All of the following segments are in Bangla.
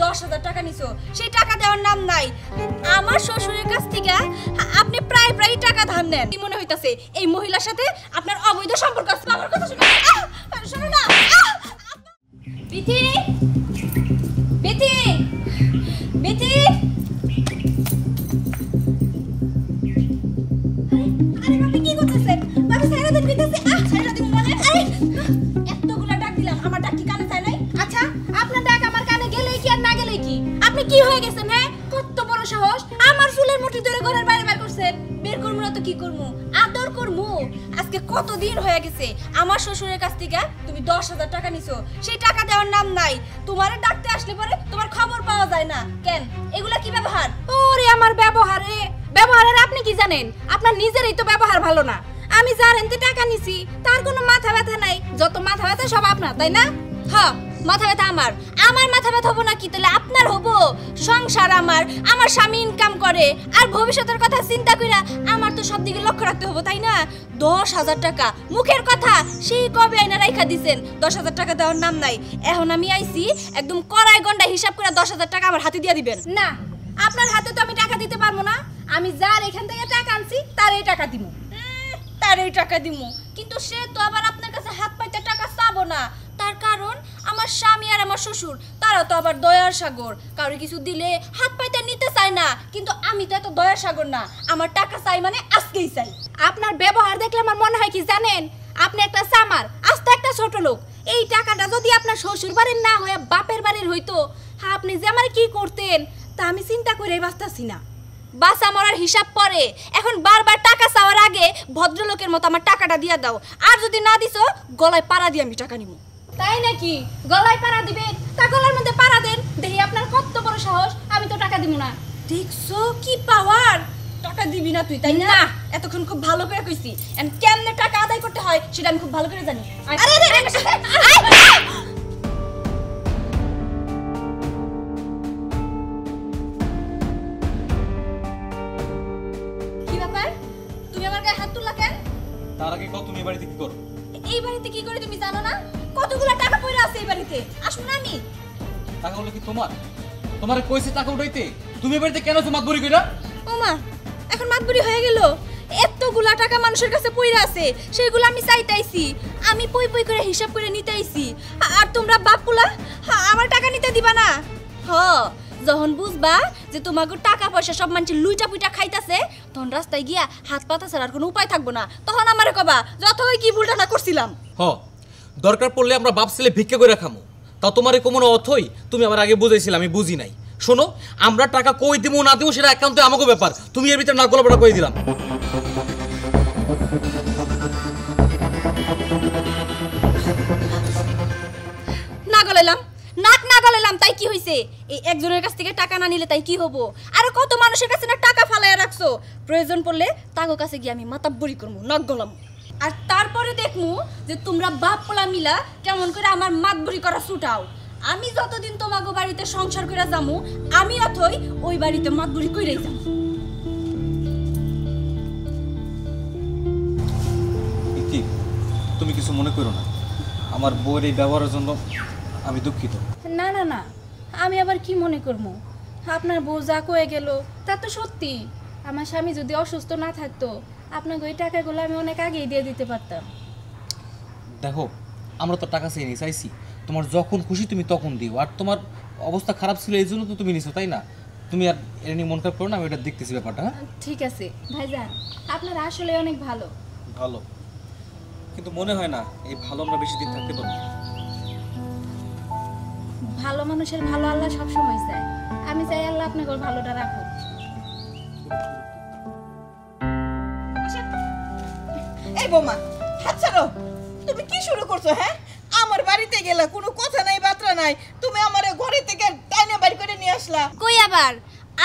10,000 টাকা নিছো, সেই টাকা দেওয়ার নাম নাই। আমার শ্বশুরের কাছ থেকে আপনি প্রায় প্রায় টাকা ধার নেন। কি মনে হইতাছে এই মহিলার সাথে আপনার অবৈধ সম্পর্ক আছে? আমার কথা শুনো, শোনো না। বিথি, বিথি, বিথি, আরে বাবা কি করতেছেন? বাবা সারা দিন কইতাছে সারা দিন মনে এতগুলা ডাক দিলাম, আমার ডাক কি কানে যায় নাই? আচ্ছা আপনার ডাক আমার কানে গেলেই কি আর না গেলেই কি? আপনি কি হয়ে গেছেন? হ্যাঁ, কত বড় সাহস আমার চুলের মুঠি ধরে ঘরের বাইরে বের করছেন। বের করবো না তো কি করবো? আদর করবো। আজকে কতদিন হয়ে গেছে আমার শ্বশুরের কাছ থেকে তুমি 10,000 টাকা নিছো, সেই টাকা দেওয়ার নাম নাই। তোমারে ডাকতে আসলে পরে তোমার খবর পাওয়া যায় না কেন? এগুলা কি ব্যবহার? ওরে আমার ব্যবহারে, ব্যবহারের আপনি কি জানেন? আপনার নিজেরই তো ব্যবহার ভালো না। আমি জানেন তো টাকা নিছি, তার কোনো মাথা ব্যথা নাই। যত মাথা ব্যথা সব আপনার, তাই না? হ্যাঁ, মাথা ব্যথা আমার। আমার মাথা ব্যথা হবো না কি? তাহলে আপনার হবো। সংসার আমার, আমার স্বামী ইনকাম করে, আর ভবিষ্যতের কথা চিন্তা কইরা আমার তো সব দিকে লক্ষ্য রাখতে হবো, তাই না? 10,000 টাকা মুখের কথা, সেই কবে আইনা রাইখা দিছেন, 10,000 টাকা দেওয়ার নাম নাই। এখন আমি আইছি একদম কড়াই গন্ডা হিসাব করে 10,000 টাকা আমার হাতে দিয়ে দিবেন। না, আপনার হাতে তো আমি টাকা দিতে পারবো না। আমি যার এখান থেকে টাকা আনছি তার এই টাকা দিব। তার এই টাকা দিমু, কিন্তু সে তো আবার আপনার কাছে হাত পাইতে টাকা চাবো না। তার কারণ আমার স্বামী আর আমার শ্বশুর তারা তো আবার দয়ার সাগর, কারো কিছু দিলে হাত পাইতে নিতে চায় না। কিন্তু আমি তো এত দয়ার সাগর না, আমার টাকা চাই মানে আজকেই চাই। আপনার ব্যবহার দেখলে আমার মনে হয় কি জানেন, আপনি একটা সামার, আস্তে একটা ছোট লোক। এই টাকাটা যদি আপনার শ্বশুর বাড়ির না হয়ে বাপের বাড়ির হইতো, আপনি যে আমার কি করতেন তা আমি চিন্তা করে বাঁচতাছি না। বাসা মরার হিসাব পরে, এখন বারবার টাকা চাওয়ার আগে ভদ্রলোকের মতো আমার টাকাটা দিয়া দাও। আর যদি না দিছো গলায় পাড়া দিয়ে আমি টাকা নিব। তাই নাকি? গলায় পাড়া দিবেন? তা গলার মধ্যে পাড়া দেন, দেখি আপনার কত বড় সাহস। আমি তো টাকা দিব না। দেখছো কি পাওয়ার? টাকা দিবি না তুই, তাই না? এতক্ষণ খুব ভালো করে কইছি, এন্ড কেমনে টাকা আদায় করতে হয় সেটা আমি খুব ভালো করে জানি। আরে আরে কি ব্যাপার? তুমি আমার গায়ে হাত তুললা কেন? তার আগে কত তুমি বাড়িতে কি করো? এই বাড়িতে কি করে তুমি জানো না? কতগুলো টাকা পড়ে আছে এই বাড়িতে। আসুন না আমি। টাকাগুলো কি তোমার? তোমারে কইছে টাকা উঠাইতে, তুমি বাড়িতে কেন তোমার বড়ি কইরা? ওমা, এখন মাতবুরি হয়ে গেল। এতগুলা টাকা মানুষের কাছে পড়ে আছে, সেগুলো আমি চাইতাইছি। আমি পই পই করে হিসাব করে নিতেইছি। আর তোমরা বাপগুলা আমার টাকা নিতে দিবা না? হ, যখন বুঝবা যে তোমাকে টাকা পয়সা সব মানুষ লুইটা পুইটা খাইতাছে, তখন রাস্তায় গিয়া হাত পাতা ছাড়ার কোনো উপায় থাকবো না। তখন আমারে কবা যত ওই কি ভুলটা না করছিলাম। হ, দরকার পড়লে আমরা বাপ ছেলে ভিক্ষা করে খামু। তা তোমার কোনো অর্থই তুমি আমার আগে বুঝাইছিলে, আমি বুঝি নাই। শোনো, আমরা টাকা কই দিব না দিব সেটা একান্ত আমাকে ব্যাপার। তুমি এর ভিতরে না গলাপড়া কই দিলাম। না গলাইলাম, নাক না গলাইলাম, তাই কি হইছে? এই একজনের কাছ থেকে টাকা না নিলে তাই কি হবো? আর কত মানুষের কাছে না টাকা ফালাইয়া রাখছো, প্রয়োজন পড়লে তাগো কাছে গিয়ে আমি মাতাব্বরি করবো, নাক গলাম। আর তারপরে দেখমু যে তোমরা বাপ পোলা মিলা কেমন করে আমার মাতবরি করা ছুটাও। আমি যতদিন তোমাগো বাড়িতে সংসার করে যামু, আমি অথই ওই বাড়িতে মাতবরি কইরাই যাম। তুমি কিছু মনে করো না, আমার বউয়ের এই ব্যবহারের জন্য আমি দুঃখিত। না না না, আমি আবার কি মনে করবো? আপনার বউ যা কয়ে গেল তা তো সত্যি। আমার স্বামী যদি অসুস্থ না থাকতো, আপনাকে ওই টাকাগুলো আমি অনেক আগেই দিয়ে দিতে পারতাম। দেখো, আমরা তো টাকা চাইছি, তোমার যখন খুশি তুমি তখন দিও। আর তোমার অবস্থা খারাপ ছিল এই জন্য তো তুমি নিছো, তাই না? তুমি আর এর নিয়ে মন খারাপ করো না, আমি এটা দেখতেছি ব্যাপারটা। হ্যাঁ ঠিক আছে ভাইজান, আপনার আসলে অনেক ভালো। ভালো, কিন্তু মনে হয় না এই ভালো আমরা বেশি দিন থাকতে পারবো। ভালো মানুষের ভালো আল্লাহ সবসময় চায়। আমি চাই আল্লাহ আপনাকে ওর ভালোটা রাখুক। এই বোমা, হাত ছাড়ো। তুমি কি শুরু করছো? হ্যাঁ, আমার বাড়িতে গেলা, কোনো কথা নাই বার্তা নাই, তুমি আমার ঘরে থেকে টাইনে বাড়ি করে নিয়ে আসলা। কই আবার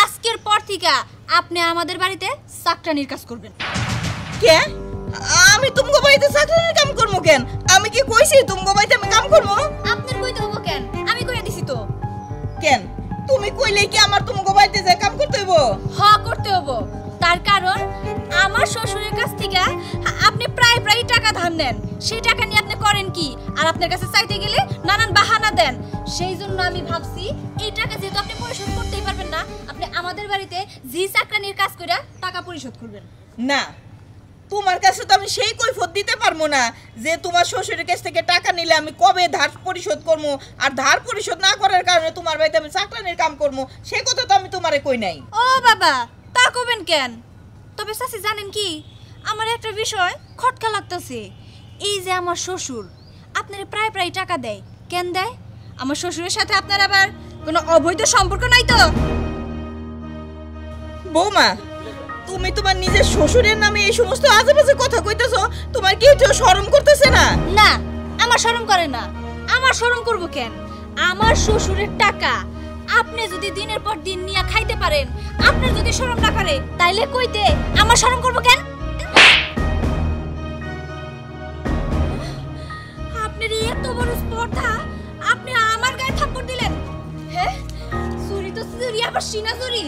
আজকের পর থেকে আপনি আমাদের বাড়িতে চাকরানির কাজ করবেন। কে? আমি তুমগো বাড়িতে চাকরানির কাম করবো কেন? আমি কি কইছি তুমগো বাড়িতে আমি কাম করবো? আপনার কইতে হবো কেন? আমি কইয়া দিছি তো। কেন তুমি কইলে কি আমার তুমগো বাড়িতে যাই কাম করতে হইব? হ, করতে হবো। তার কারণ আমার শ্বশুরের কাছ থেকে আপনি প্রায় প্রায় টাকা ধার নেন, সেই টাকা নিয়ে আপনি করেন কি? আর আপনার কাছে চাইতে গেলে নানান বাহানা দেন। সেই জন্য আমি ভাবছি এই টাকা যেহেতু আপনি পরিশোধ করতেই পারবেন না, আপনি আমাদের বাড়িতে জি চাকরানির কাজ করে টাকা পরিশোধ করবেন। না, তোমার কাছে তো আমি সেই কৈফিয়ত দিতে পারবো না যে তোমার শ্বশুরের কাছ থেকে টাকা নিলে আমি কবে ধার পরিশোধ করবো, আর ধার পরিশোধ না করার কারণে তোমার বাড়িতে আমি চাকরানির কাম করবো, সেই কথা তো আমি তোমারে কই নাই। ও বাবা, তা কবেন কেন? তবে চাচি জানেন কি, আমার একটা বিষয় খটকা লাগতেছে। এই যে আমার শ্বশুর আপনার প্রায় প্রায় টাকা দেয়, কেন দেয়? আমার শ্বশুরের সাথে আপনার আবার কোনো অবৈধ সম্পর্ক নাই তো? বৌমা, তুমি তোমার নিজের শ্বশুরের নামে এই সমস্ত আজেবাজে কথা কইতেছো, তোমার কি একটু শরম করতেছে না? না, আমার শরম করে না। আমার শরম করব কেন? আমার শ্বশুরের টাকা আপনি যদি দিনের পর দিন নিয়ে খাইতে পারেন, আপনার যদি শরম না করে, তাইলে কইতে আমার শরম করব কেন? আপনার এত বড় স্পর্ধা, আপনি আমার গায়ে থাপ্পড় দিলেন? হ্যাঁ, চুরি তো চুরি, আবার সিনা চুরি।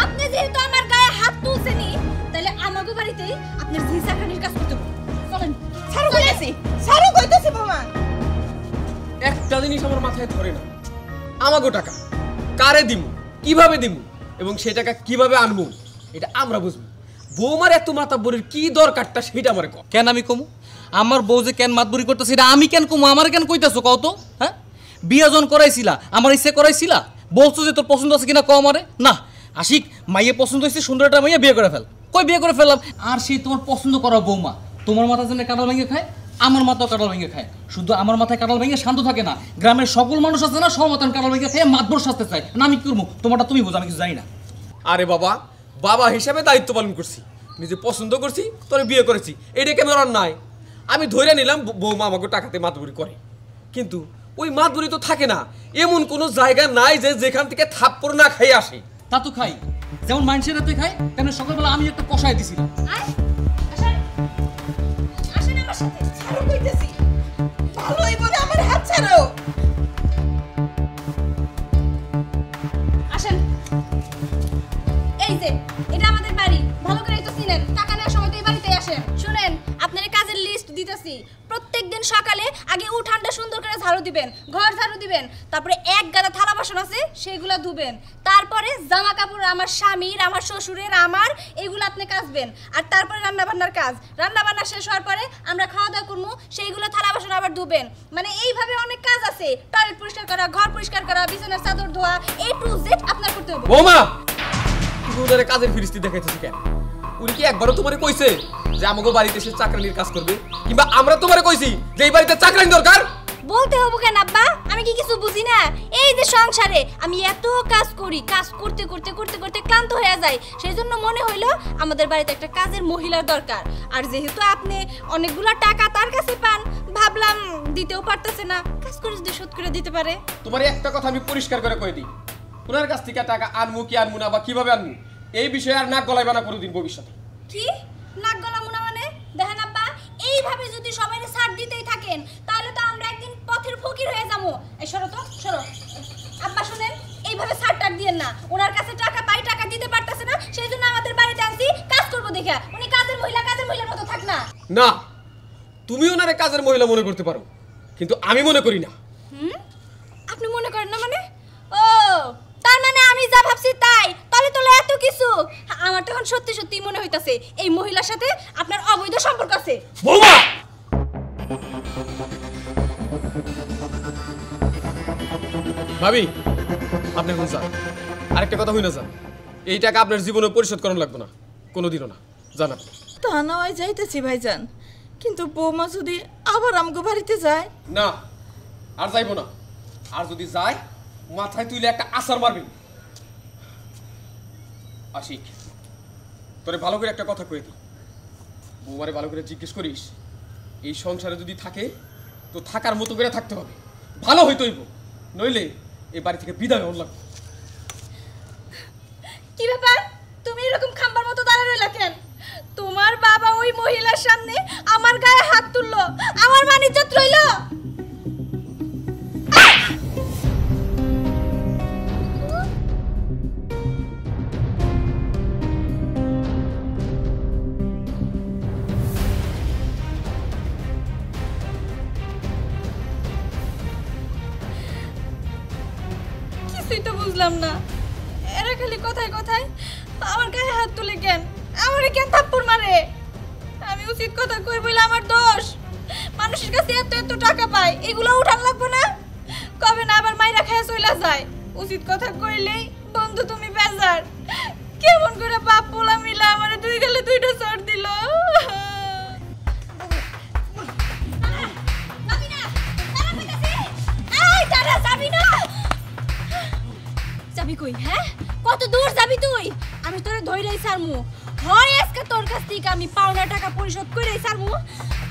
আপনি যেহেতু আমার গায়ে হাত তুলছেনই, তাহলে আমাকে বাড়িতেই আপনার জি চাকরানির কাজ করতে হবে। চলেন। ছাড়ো কইতেছি, ছাড়ো কইতেছি বৌমা। একটা জিনিস আমার মাথায় ধরে না, আমাগো টাকা কারে দিমু, কিভাবে দিমু এবং সেই টাকা কিভাবে আনবো, এটা আমরা বুঝবো। বৌমার এত মাতাব্বরির কি দরকারটা সেটা আমারে কও। কেন আমি কমু? আমার বউ যে কেন মাতবুরি করতেছে এটা আমি কেন কমু? আমার কেন কইতাছো কও তো? হ্যাঁ, বিয়া জন করাইছিলা, আমার ইচ্ছে করাইছিলা, বলছো যে তোর পছন্দ আছে কিনা কও আমারে। না, আশিক মাইয়ে পছন্দ হয়েছে, সুন্দর একটা মাইয়া বিয়ে করে ফেল। কই বিয়ে করে ফেললাম? আর সেই তোমার পছন্দ করা বৌমা তোমার মাথা যেন কাঁঠাল ভেঙে খায়, আমার মাথাও কাঁঠাল ভেঙে খায়। শুধু আমার মাথায় কাঁঠাল ভেঙে শান্ত থাকে না, গ্রামের সকল মানুষ আছে না, সব মাথায় কাঁঠাল ভেঙে খেয়ে মাতবর সাজতে চায় না। আমি কি করবো? তোমারটা তুমি বোঝো, আমি কিছু জানি না। আরে বাবা, বাবা হিসাবে দায়িত্ব পালন করছি, নিজে পছন্দ করছি, তোরে বিয়ে করেছি, এটা কেন আর নাই? আমি ধরে নিলাম বৌমা আমাকে টাকাতে মাতবুরি করে, কিন্তু ওই মাতবুরি তো থাকে না। এমন কোনো জায়গা নাই যে যেখান থেকে থাপ্পড় না খাই আসে। তা তো খাই, যেমন মানুষের রাতে খাই, তেমন সকালবেলা আমি একটা কষায় দিছিলাম। আসেন আমার সাথে। ছাড়ো কইতেছি, ভালোই বলে আমার হাত ছাড়ো। আসেন। এই যে এটা আমাদের বাড়ি, ভালো করে তো চিনেন। টাকা নেওয়ার সময় তো এই বাড়িতে আসেন। শুনেন, আপনাদের কাজের লিস্ট দিতেছি। প্রত্যেকদিন সকালে আগে উঠানটা সুন্দর করে ঝাড়ু দিবেন, ঘর ঝাড়ু দিবেন, তারপরে এক গাদা থালা বাসন আছে সেগুলো ধুবেন, তারপরে জামা কাপড় আমার স্বামীর, আমার শ্বশুরের, আমার, এগুলো আপনি কাচবেন। আর তারপরে রান্না বান্নার কাজ, রান্না বান্না শেষ হওয়ার পরে আমরা খাওয়া দাওয়া করবো, সেইগুলো থালা বাসন আবার ধুবেন। মানে এইভাবে অনেক কাজ আছে। টয়লেট পরিষ্কার করা, ঘর পরিষ্কার করা, বিছানার চাদর ধোয়া, A to Z আপনার করতে হবে। বৌমা, তুমি ওদের কাজের ফিরিস্তি দেখাইতেছি কেন? উনি কি একবারও তোমারে কইছে যে আমাকে বাড়িতে এসে চাকরানির কাজ করবে? কিংবা আমরা তোমারে কইছি যে এই বাড়িতে চাকরানি দরকার? বলতে হবো কেন আব্বা? আমি কি কিছু বুঝি না? এই যে সংসারে আমি এত কাজ করি, কাজ করতে করতে করতে করতে ক্লান্ত হয়ে যাই, সেই জন্য মনে হইলো আমাদের বাড়িতে একটা কাজের মহিলার দরকার। আর যেহেতু আপনি অনেকগুলো টাকা তার কাছে পান, ভাবলাম দিতেও পারতেছে না, কাজ করে যদি শোধ করে দিতে পারে। তোমার একটা কথা আমি পরিষ্কার করে কই দিই, ওনার কাছ থেকে টাকা আনমু কি আনমু না বা কিভাবে আনমু, এই বিষয়ে আর নাক গলাইবা না কোনোদিন ভবিষ্যতে। কি নাক গলা মুনা? মানে দেখেন আব্বা, এইভাবে যদি সবাই ছাড় দিতেই থাকেন, তাহলে তো আমরা একদিন পথের ফকির হয়ে যাবো। এই সরো তো, সরো। আব্বা শুনেন, এইভাবে ছাড় টাক দিয়েন না। ওনার কাছে টাকা পাই, টাকা দিতে পারতেছে না, সেই জন্য আমাদের বাড়িতে আনছি কাজ করবো দেখা। উনি কাজের মহিলা, কাজের মহিলার মতো থাক না। না, তুমি ওনারে কাজের মহিলা মনে করতে পারো, কিন্তু আমি মনে করি না। আপনি মনে করেন না মানে? ও, তার মানে আমি যা ভাবছি তাই? তাহলে তো এত কিছু। আমার তখন সত্যি সত্যি মনে হইতাছে এই মহিলার সাথে আপনার অবৈধ সম্পর্ক আছে। বৌমা, ভাবি আপনি এখন যান। আরেকটা কথা হই না যান, এই টাকা আপনার জীবনে পরিশোধ করানো লাগবে না, কোনোদিনও না। জান আপনি। তা না হয় যাইতেছি ভাইজান, কিন্তু বৌমা যদি আবার আমগো বাড়িতে যায়? না, আর যাইবো না। আর যদি যায়, মাথায় তুইলে একটা আছাড় মারবি। আশিক, তোরে ভালো করে একটা কথা কয়ে দিই, বৌমারে ভালো করে জিজ্ঞেস করিস, এই সংসারে যদি থাকে তো থাকার মতো করে থাকতে হবে, ভালো হইতে হইব, নইলে এই বাড়ি থেকে বিদায় হওয়ার লাগবে। কি ব্যাপার, তুমি এরকম খাম্বার মতো দাঁড়িয়ে রইলা কেন? তোমার বাবা ওই মহিলার সামনে আমার গায়ে হাত তুললো, আমার মান ইজ্জত রইলো? না, এরা খালি কথায় কথায় আমার গায়ে হাত তুলে কেন, আমারে কেন থাপ্পড় মারে? আমি উচিত কথা কই বলে আমার দোষ? মানুষের কাছে এত এত টাকা পায়, এগুলো উঠান লাগবে না? কবে না আবার মাইরা খায় চলে যায়। উচিত কথা কইলেই বন্ধু তুমি বেজার। কেমন করে বাপ পোলা মিলা আমারে দুই গেলে দুইটা চড় দিল। যাবি কই? হ্যাঁ, কত দূর যাবি তুই? আমি তোরে ধইরাই ছাড়মু। হয় আজকে তোর কাছ থেকে আমি পাওনা টাকা পরিশোধ কইরাই ছাড়মু,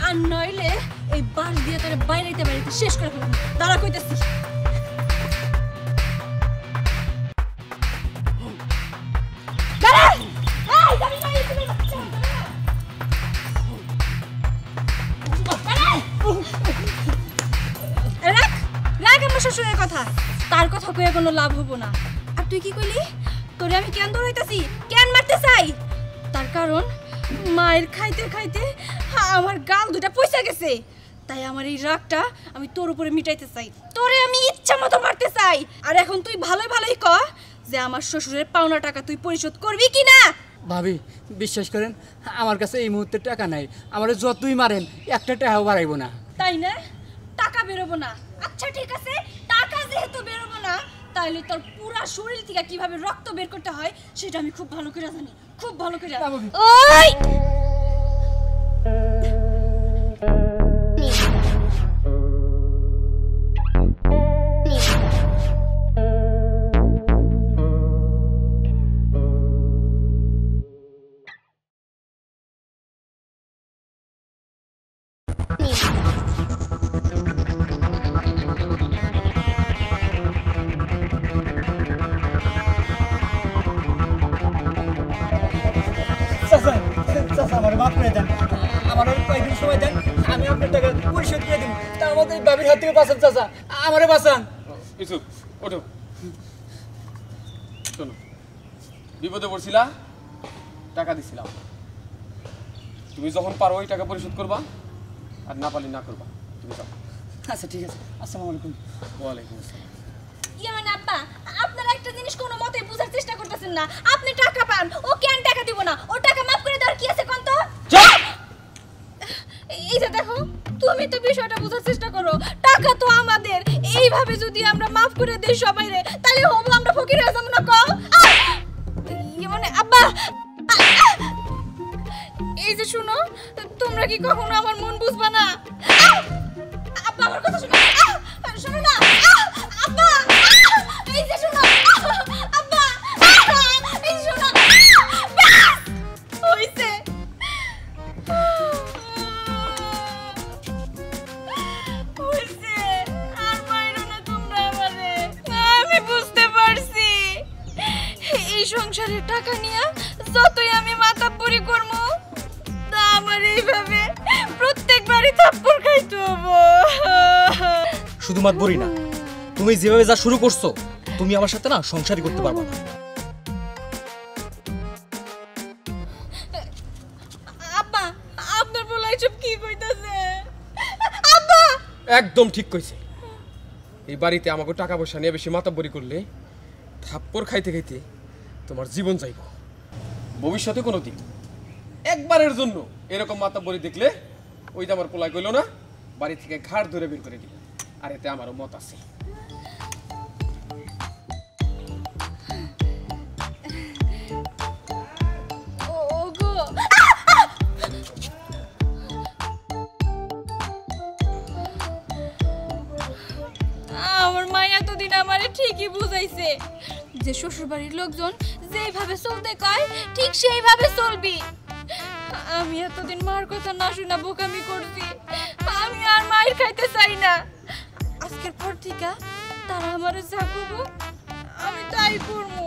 আর নইলে এই বাস দিয়ে তোরে বাইরেতে বাইরেতে শেষ করে ফেলবো। দাঁড়া কইতেছি। দাঁড়া! এই যাবি কই? রাখ রাখ আমার শ্বশুরের কথা, তার কথা কয়ে কোনো লাভ হবো না। আর তুই কি কইলি? তোরে আমি কেন দৌড়াইতাছি, কেন মারতে চাই? তার কারণ মায়ের খাইতে খাইতে আমার গাল দুটা পয়সা গেছে, তাই আমার এই রাগটা আমি তোর উপরে মিটাইতে চাই। তোরে আমি ইচ্ছা মতো মারতে চাই। আর এখন তুই ভালোই ভালোই ক যে আমার শ্বশুরের পাওনা টাকা তুই পরিশোধ করবি কি না? ভাবি বিশ্বাস করেন, আমার কাছে এই মুহূর্তে টাকা নাই। আমার যতই মারেন একটা টাকাও বাড়াইব না। তাই না? টাকা বেরোবো না? আচ্ছা ঠিক আছে, টাকা যেহেতু বেরোবো না, তাহলে তোর পুরা শরীর থেকে কিভাবে রক্ত বের করতে হয় সেটা আমি খুব ভালো করে জানি, খুব ভালো করে। ওই আমার মাফ করে দেন, আমার কয়েকদিন সময় দেন, আমি আপনার টাকা পরিশোধ করে দিব। তা আমাদের বাবির হাত থেকে বাঁচান চাচা, আমারে বাঁচান। ইসুফ ওঠো, শোনো, বিপদে পড়ছিলা, টাকা দিছিলাম, তুমি যখন পারো ওই টাকা পরিশোধ করবা, আর না পারলে না করবা। তুমি যাও। আচ্ছা ঠিক আছে, আসসালামু আলাইকুম। ওয়ালাইকুম আসসালাম। ইয়ে মানে আব্বা, আপনারা একটা জিনিস কোনো মতে বোঝার চেষ্টা করতেছেন না। আপনি টাকা পান, ও কেন টাকা দিব না? ও টাকা মাফ করে দেওয়ার কি আছে কোন তো? এই যে দেখো, তুমি তো বিষয়টা বোঝার চেষ্টা করো। টাকা তো আমাদের, এইভাবে যদি আমরা মাফ করে দেই সবাইরে, তাহলে হবো আমরা ফকির হয়ে যাবো না কও? ইয়ে মানে আব্বা, এই যে শুনো, তোমরা কি কখনো আমার মন বুঝবা না? আব্বা আমার কথা শুনো, শোনো না আব্বা, এই যে শোনো আব্বা, এই শোনো, হইছে হইছে, আর মাইরো না তোমরা আমারে। আমি বুঝতে পারছি এই সংসারের টাকা নিয়ে যতই আমি মাতাব্বরি করবো, তা আমার এইভাবে প্রত্যেকবারই থাপ্পড় খাইতে হবো। শুধু মাতবরি না, তুমি যেভাবে যা শুরু করছো, তুমি আমার সাথে না সংসারই করতে পারবে না। আব্বা, আপনার বলা এসব কি কইতাছে? আব্বা একদম ঠিক কইছে। এই বাড়িতে আমাকে টাকা পয়সা নিয়ে বেশি মাতাব্বরি করলে থাপ্পড় খাইতে খাইতে তোমার জীবন যাইব। ভবিষ্যতে কোনো দিন একবারের জন্য এরকম মাতাব্বরি দেখলে ওই যে আমার পোলা কইল না, বাড়ি থেকে ঘাড় ধরে বের করে দিল। আর এতে আমারও মত আছে। ওগো, আমার মা এতদিন আমারে ঠিকই বুঝাইছে যে শ্বশুরবাড়ির লোকজন যেভাবে চলতে কয় ঠিক সেইভাবে চলবি। আমি এতদিন মার কথা না শুনা বোকামি করছি। আমি আর মায়ের খাইতে চাই না। আজকের পর থেকে তারা আমারে যা করবো আমি তাই করবো।